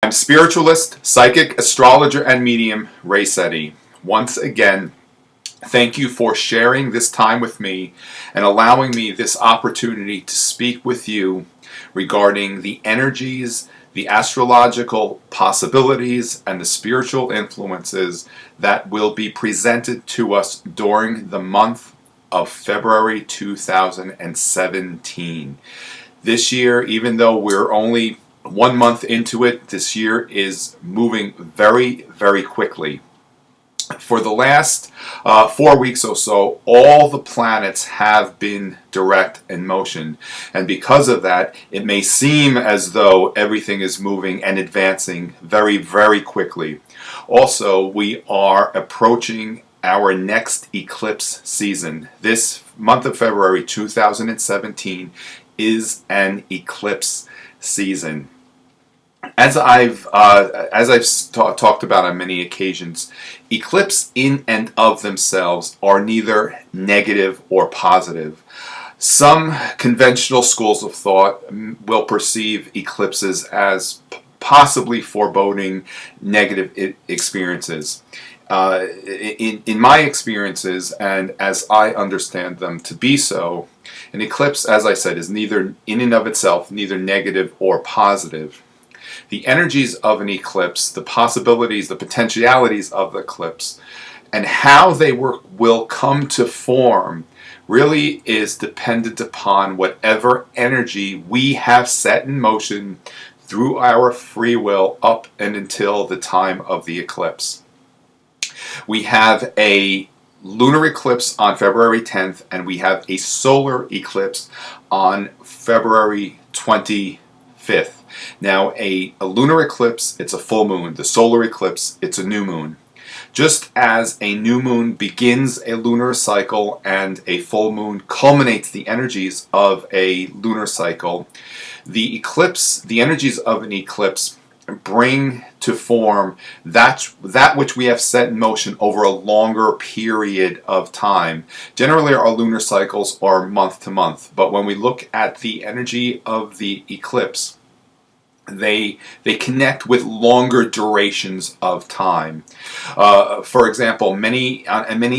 I'm spiritualist, psychic, astrologer, and medium Ray Sette. Once again, thank you for sharing this time with me and allowing me this opportunity to speak with you regarding the energies, the astrological possibilities, and the spiritual influences that will be presented to us during the month of February 2017. This year, even though we're only 1 month into it, this year is moving very, very quickly. For the last 4 weeks or so, all the planets have been direct in motion. And because of that, it may seem as though everything is moving and advancing very, very quickly. Also, we are approaching our next eclipse season. This month of February 2017 is an eclipse season. As I've talked about on many occasions, eclipses in and of themselves are neither negative or positive. Some conventional schools of thought will perceive eclipses as possibly foreboding negative experiences. In my experiences, and as I understand them to be so, an eclipse, as I said, is neither in and of itself neither negative or positive. The energies of an eclipse, the possibilities, the potentialities of the eclipse, and how they will come to form really is dependent upon whatever energy we have set in motion through our free will up and until the time of the eclipse. We have a lunar eclipse on February 10th, and we have a solar eclipse on February 25th. Now, a lunar eclipse, it's a full moon. The solar eclipse, it's a new moon. Just as a new moon begins a lunar cycle and a full moon culminates the energies of a lunar cycle, the energies of an eclipse bring to form that which we have set in motion over a longer period of time. Generally, our lunar cycles are month to month, but when we look at the energy of the eclipse, they connect with longer durations of time. For example, in many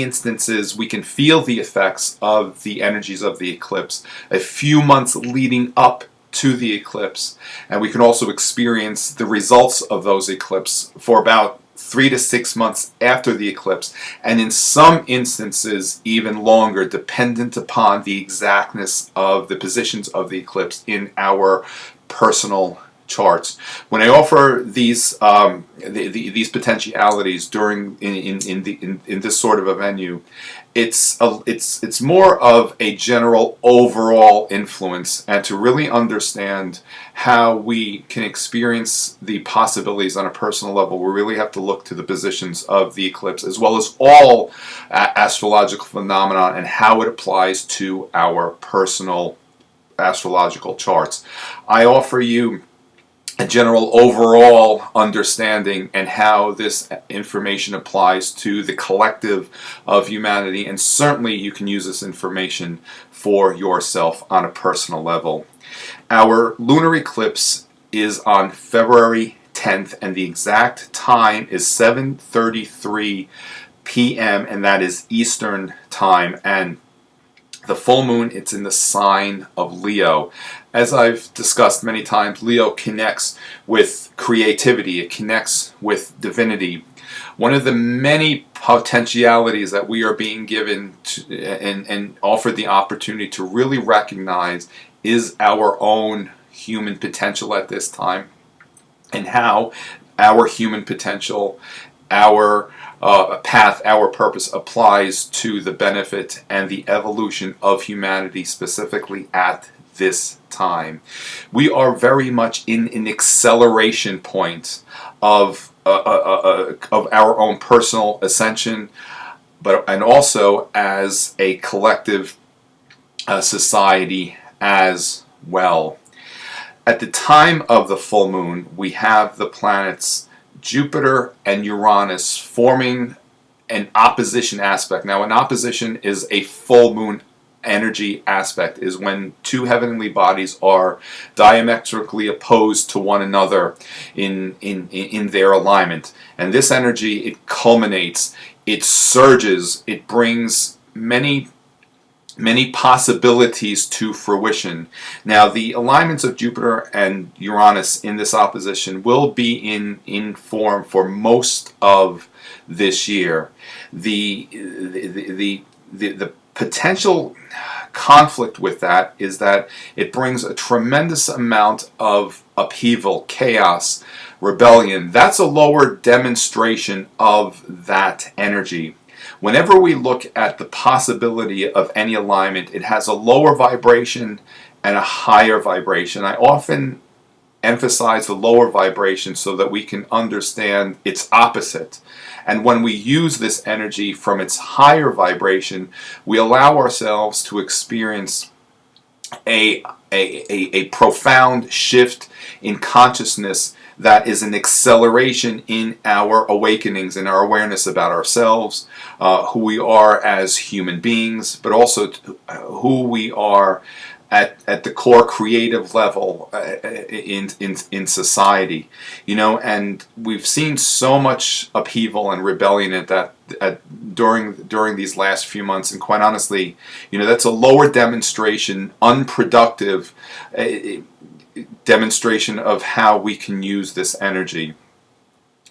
instances, we can feel the effects of the energies of the eclipse a few months leading up to the eclipse, and we can also experience the results of those eclipses for about 3 to 6 months after the eclipse, and in some instances even longer, dependent upon the exactness of the positions of the eclipse in our personal charts. When I offer these potentialities in this sort of a venue, it's more of a general overall influence, and to really understand how we can experience the possibilities on a personal level, we really have to look to the positions of the eclipse as well as all astrological phenomena and how it applies to our personal astrological charts. I offer you a general overall understanding and how this information applies to the collective of humanity, and certainly you can use this information for yourself on a personal level. Our lunar eclipse is on February 10th, and the exact time is 7:33 p.m., and that is Eastern Time, and the full moon, it's in the sign of Leo. As I've discussed many times, Leo connects with creativity. It connects with divinity. One of the many potentialities that we are being given and offered the opportunity to really recognize is our own human potential at this time, and how our human potential, our path, our purpose applies to the benefit and the evolution of humanity, specifically at this time. We are very much in an acceleration point of our own personal ascension, and also as a collective society as well. At the time of the full moon, we have the planets Jupiter and Uranus forming an opposition aspect. Now, an opposition is a full moon energy aspect is when two heavenly bodies are diametrically opposed to one another in their alignment. And this energy, it culminates, it surges, it brings many possibilities to fruition. Now, the alignments of Jupiter and Uranus in this opposition will be in form for most of this year. The potential conflict with that is that it brings a tremendous amount of upheaval, chaos, rebellion. That's a lower demonstration of that energy. Whenever we look at the possibility of any alignment, it has a lower vibration and a higher vibration. I often emphasize the lower vibration so that we can understand its opposite. And when we use this energy from its higher vibration, we allow ourselves to experience a profound shift in consciousness that is an acceleration in our awakenings, in our awareness about ourselves, who we are as human beings, but also who we are at the core creative level in society. And we've seen so much upheaval and rebellion during these last few months, and quite honestly, that's a lower demonstration, unproductive demonstration of how we can use this energy.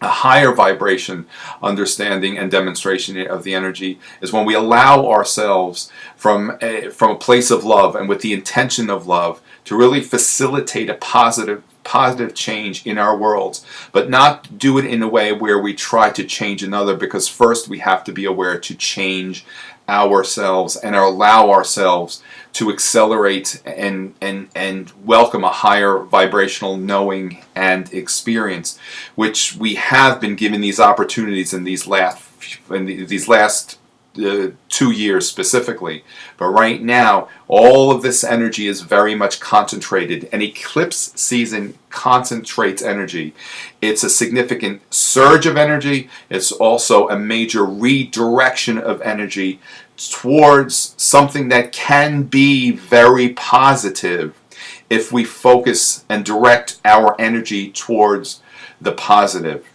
A higher vibration understanding and demonstration of the energy is when we allow ourselves from a place of love and with the intention of love to really facilitate a positive change in our worlds, but not do it in a way where we try to change another, because first we have to be aware to change ourselves and allow ourselves to accelerate and welcome a higher vibrational knowing and experience, which we have been given these opportunities in these last 2 years specifically. But right now, all of this energy is very much concentrated. An eclipse season concentrates energy. It's a significant surge of energy. It's also a major redirection of energy towards something that can be very positive if we focus and direct our energy towards the positive.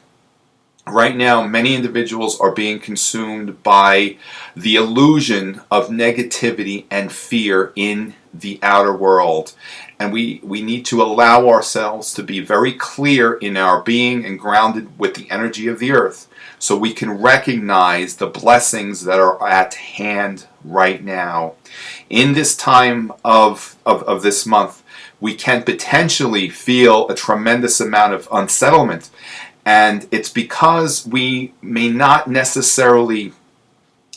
Right now, many individuals are being consumed by the illusion of negativity and fear in the outer world. And we need to allow ourselves to be very clear in our being and grounded with the energy of the earth, so we can recognize the blessings that are at hand right now. In this time of this month, we can potentially feel a tremendous amount of unsettlement. And it's because we may not necessarily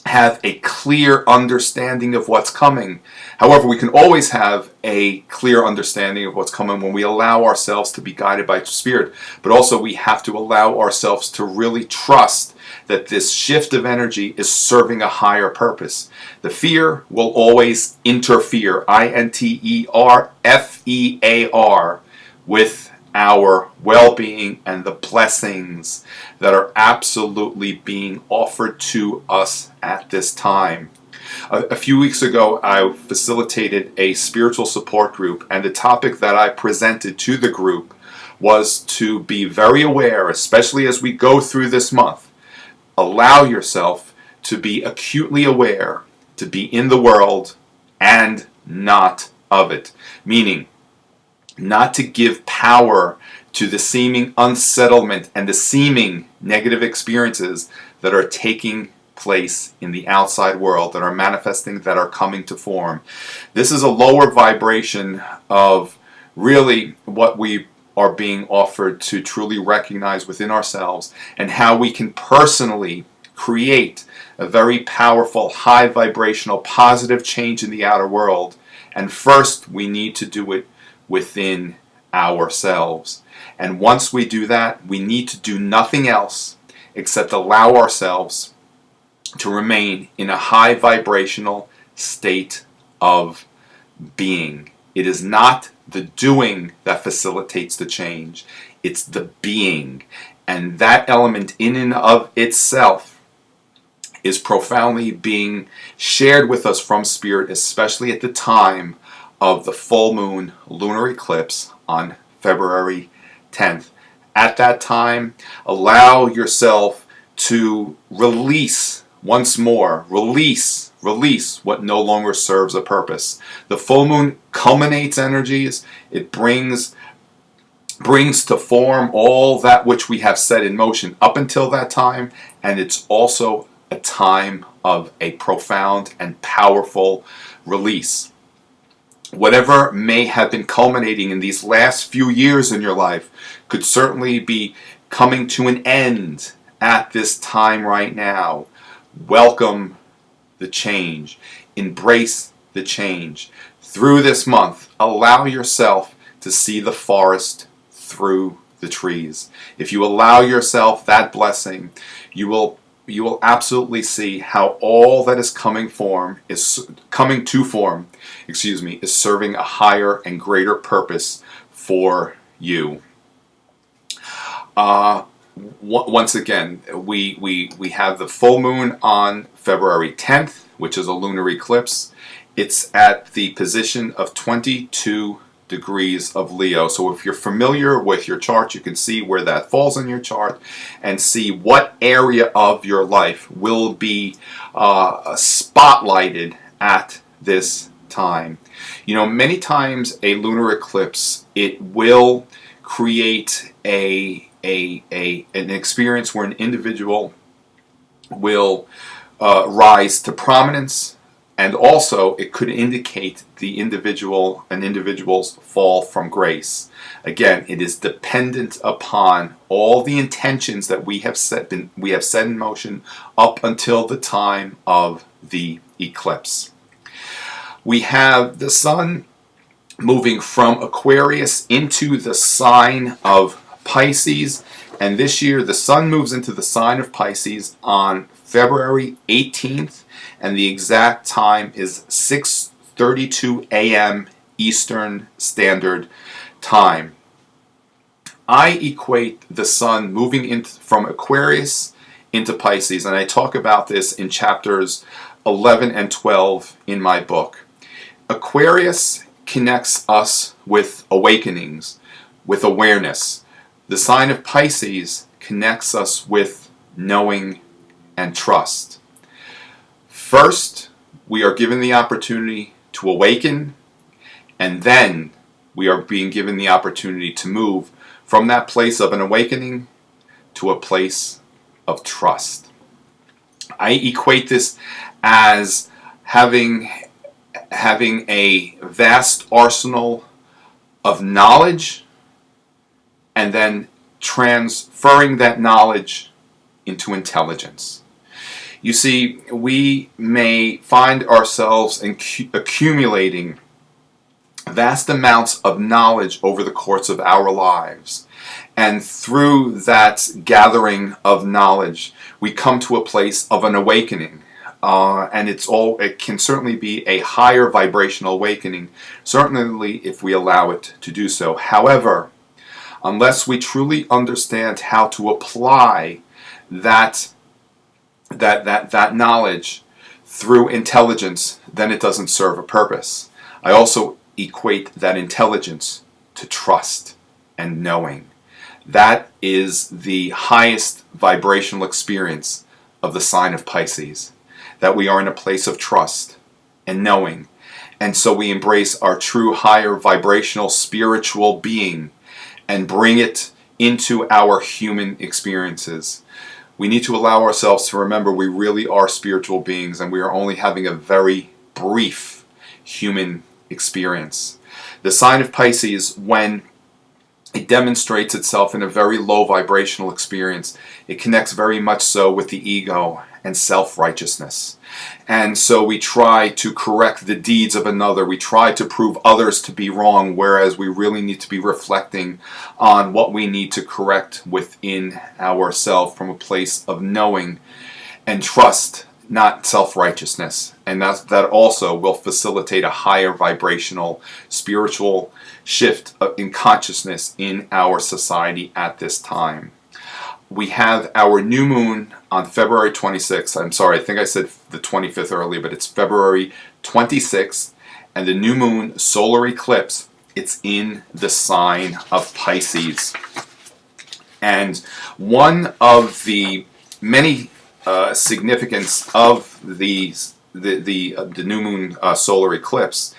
have a clear understanding of what's coming. However, we can always have a clear understanding of what's coming when we allow ourselves to be guided by Spirit. But also we have to allow ourselves to really trust that this shift of energy is serving a higher purpose. The fear will always interfere, interfear, with our well-being and the blessings that are absolutely being offered to us at this time. A few weeks ago, I facilitated a spiritual support group, and the topic that I presented to the group was to be very aware, especially as we go through this month. Allow yourself to be acutely aware, to be in the world and not of it. Meaning, not to give power to the seeming unsettlement and the seeming negative experiences that are taking place in the outside world, that are manifesting, that are coming to form. This is a lower vibration of really what we are being offered to truly recognize within ourselves, and how we can personally create a very powerful, high vibrational, positive change in the outer world. And first, we need to do it within ourselves. And once we do that, we need to do nothing else except allow ourselves to remain in a high vibrational state of being. It is not the doing that facilitates the change, it's the being. And that element in and of itself is profoundly being shared with us from Spirit, especially at the time of the full moon lunar eclipse on February 10th. At that time, allow yourself to release once more, release what no longer serves a purpose. The full moon culminates energies. It brings to form all that which we have set in motion up until that time, and it's also a time of a profound and powerful release. Whatever may have been culminating in these last few years in your life could certainly be coming to an end at this time right now. Welcome the change. Embrace the change. Through this month, allow yourself to see the forest through the trees. If you allow yourself that blessing, you will absolutely see how all that is coming to form, is serving a higher and greater purpose for you. Once again, we have the full moon on February 10th, which is a lunar eclipse. It's at the position of 22 degrees of Leo. So if you're familiar with your chart, you can see where that falls in your chart and see what area of your life will be spotlighted at this time. You know, many times a lunar eclipse, it will create an experience where an individual will rise to prominence, and also it could indicate an individual's fall from grace. Again, it is dependent upon all the intentions that we have set in motion up until the time of the eclipse. We have the sun moving from Aquarius into the sign of Pisces, and this year the sun moves into the sign of Pisces on February 18th, and the exact time is 6:32 a.m. Eastern Standard Time. I equate the sun moving from Aquarius into Pisces, and I talk about this in chapters 11 and 12 in my book. Aquarius connects us with awakenings, with awareness. The sign of Pisces connects us with knowing and trust. First, we are given the opportunity to awaken, and then we are being given the opportunity to move from that place of an awakening to a place of trust. I equate this as having a vast arsenal of knowledge and then transferring that knowledge into intelligence. You see, we may find ourselves accumulating vast amounts of knowledge over the course of our lives. And through that gathering of knowledge, we come to a place of an awakening. And it can certainly be a higher vibrational awakening, certainly if we allow it to do so. However, unless we truly understand how to apply that knowledge through intelligence, then it doesn't serve a purpose. I also equate that intelligence to trust and knowing. That is the highest vibrational experience of the sign of Pisces, that we are in a place of trust and knowing. And so we embrace our true higher vibrational spiritual being and bring it into our human experiences. We need to allow ourselves to remember we really are spiritual beings, and we are only having a very brief human experience. The sign of Pisces, when it demonstrates itself in a very low vibrational experience, it connects very much so with the ego and self-righteousness. And so we try to correct the deeds of another. We try to prove others to be wrong, whereas we really need to be reflecting on what we need to correct within ourselves from a place of knowing and trust, not self-righteousness. And that also will facilitate a higher vibrational spiritual shift in consciousness in our society at this time. we have our new moon on February 26th. I'm sorry, I think I said the 25th earlier, but it's February 26th. And the new moon solar eclipse, it's in the sign of Pisces. And one of the many significance of the new moon solar eclipse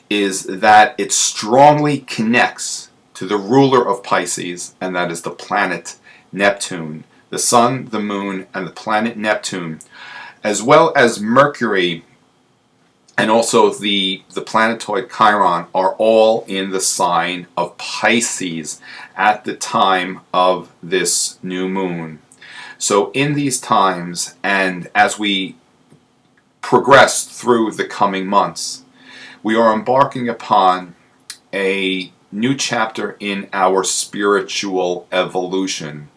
is that it strongly connects to the ruler of Pisces, and that is the planet Neptune. The sun, the moon, and the planet Neptune, as well as Mercury and also the planetoid Chiron, are all in the sign of Pisces at the time of this new moon. So in these times, and as we progress through the coming months, we are embarking upon a new chapter in our spiritual evolution.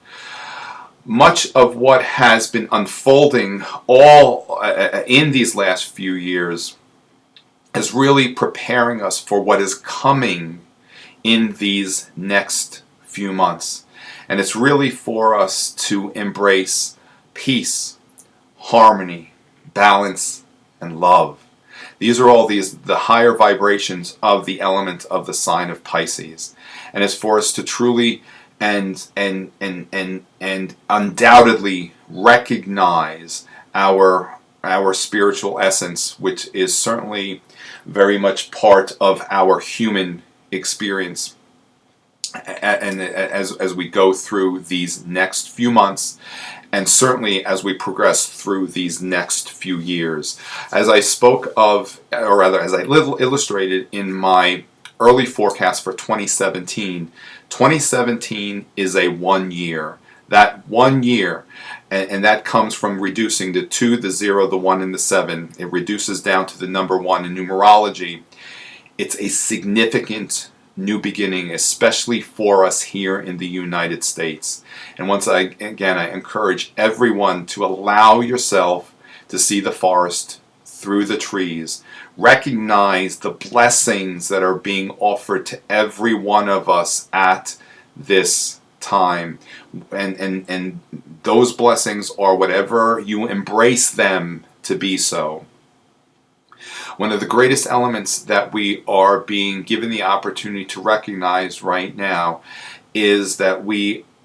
Much of what has been unfolding all in these last few years is really preparing us for what is coming in these next few months. And it's really for us to embrace peace, harmony, balance, and love. These are all the higher vibrations of the element of the sign of Pisces. And it's for us to truly and undoubtedly recognize our spiritual essence, which is certainly very much part of our human experience. And as we go through these next few months, and certainly as we progress through these next few years. As I spoke of, or rather as I illustrated in my early forecast for 2017, 2017 is a 1 year. That 1 year, and that comes from reducing the 2, the 0, the 1, and the 7. It reduces down to the number 1 in numerology. It's a significant new beginning, especially for us here in the United States. And I encourage everyone to allow yourself to see the forest through the trees. Recognize the blessings that are being offered to every one of us at this time. And those blessings are whatever you embrace them to be so. One of the greatest elements that we are being given the opportunity to recognize right now is that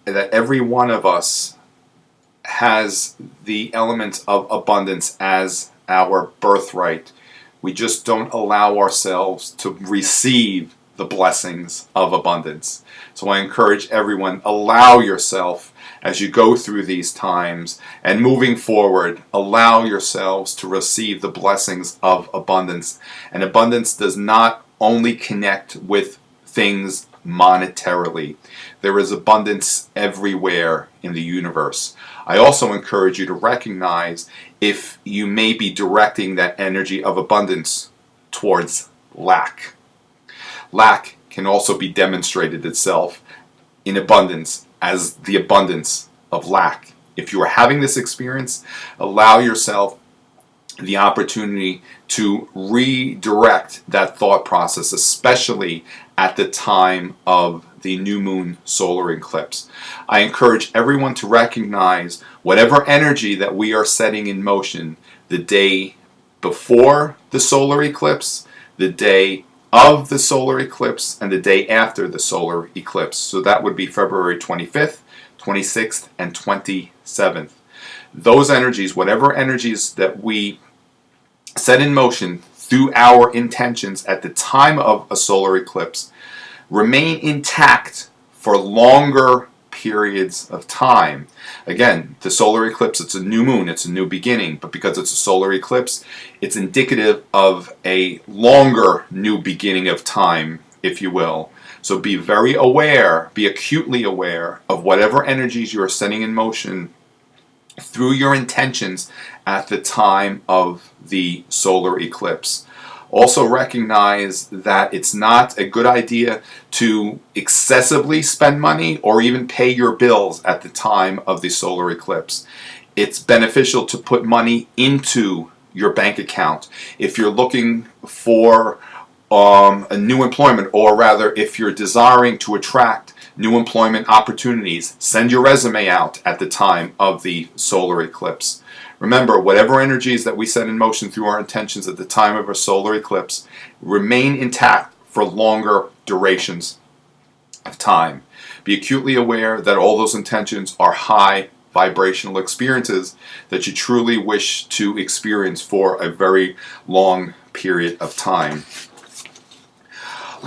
every one of us has the element of abundance as our birthright. We just don't allow ourselves to receive the blessings of abundance. So I encourage everyone, allow yourself as you go through these times and moving forward, allow yourselves to receive the blessings of abundance. And abundance does not only connect with things monetarily. There is abundance everywhere in the universe. I also encourage you to recognize if you may be directing that energy of abundance towards lack. Lack can also be demonstrated itself in abundance as the abundance of lack. If you are having this experience, allow yourself the opportunity to redirect that thought process, especially at the time of the new moon solar eclipse. I encourage everyone to recognize whatever energy that we are setting in motion the day before the solar eclipse, the day of the solar eclipse, and the day after the solar eclipse. So that would be February 25th, 26th, and 27th. Those energies, whatever energies that we set in motion through our intentions at the time of a solar eclipse, remain intact for longer periods of time. Again, the solar eclipse, it's a new moon, it's a new beginning, but because it's a solar eclipse, it's indicative of a longer new beginning of time, if you will. So be very aware, be acutely aware of whatever energies you are setting in motion through your intentions at the time of the solar eclipse. Also recognize that it's not a good idea to excessively spend money or even pay your bills at the time of the solar eclipse. It's beneficial to put money into your bank account. If you're looking for a new employment, or rather if you're desiring to attract new employment opportunities. Send your resume out at the time of the solar eclipse. Remember, whatever energies that we set in motion through our intentions at the time of a solar eclipse remain intact for longer durations of time. Be acutely aware that all those intentions are high vibrational experiences that you truly wish to experience for a very long period of time.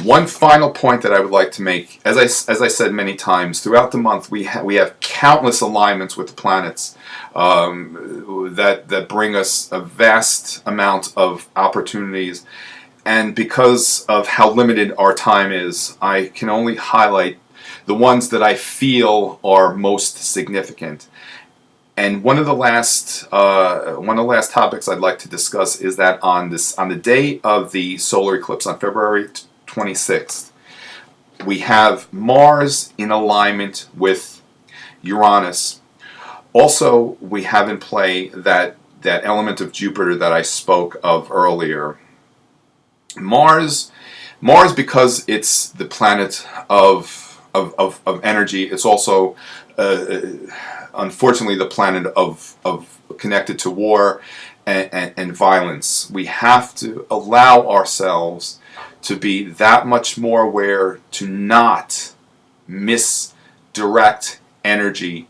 One final point that I would like to make, as I said many times, throughout the month we have countless alignments with the planets that bring us a vast amount of opportunities. And because of how limited our time is, I can only highlight the ones that I feel are most significant. And one of the last topics I'd like to discuss is that on the day of the solar eclipse on February 26th, we have Mars in alignment with Uranus. Also, we have in play that element of Jupiter that I spoke of earlier. Mars, because it's the planet of energy, it's also unfortunately the planet of connected to war and violence. We have to allow ourselves to be that much more aware to not misdirect energy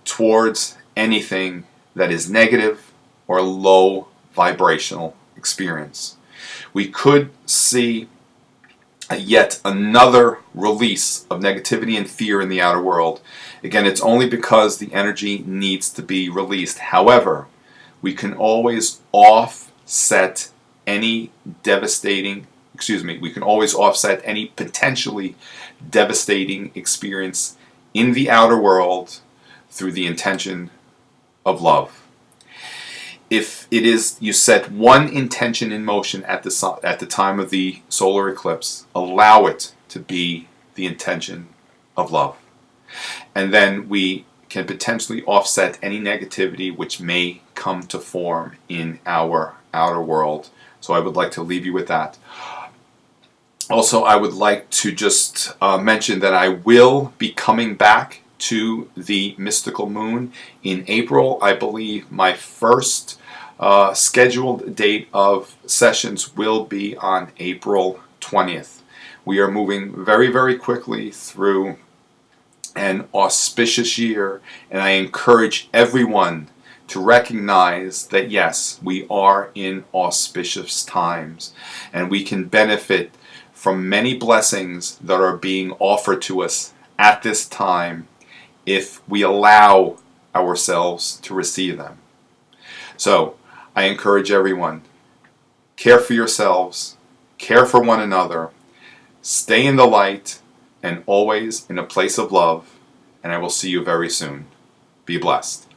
towards anything that is negative or low vibrational experience. We could see yet another release of negativity and fear in the outer world. Again, it's only because the energy needs to be released. However, we can always offset any potentially devastating experience in the outer world through the intention of love. If it is, you set one intention in motion at the time of the solar eclipse, allow it to be the intention of love. And then we can potentially offset any negativity which may come to form in our outer world. So I would like to leave you with that. Also, I would like to just mention that I will be coming back to the mystical moon in April. I believe my first scheduled date of sessions will be on April 20th. We are moving very, very quickly through an auspicious year, and I encourage everyone to recognize that yes, we are in auspicious times, and we can benefit from many blessings that are being offered to us at this time if we allow ourselves to receive them. So, I encourage everyone, care for yourselves, care for one another, stay in the light, and always in a place of love, and I will see you very soon. Be blessed.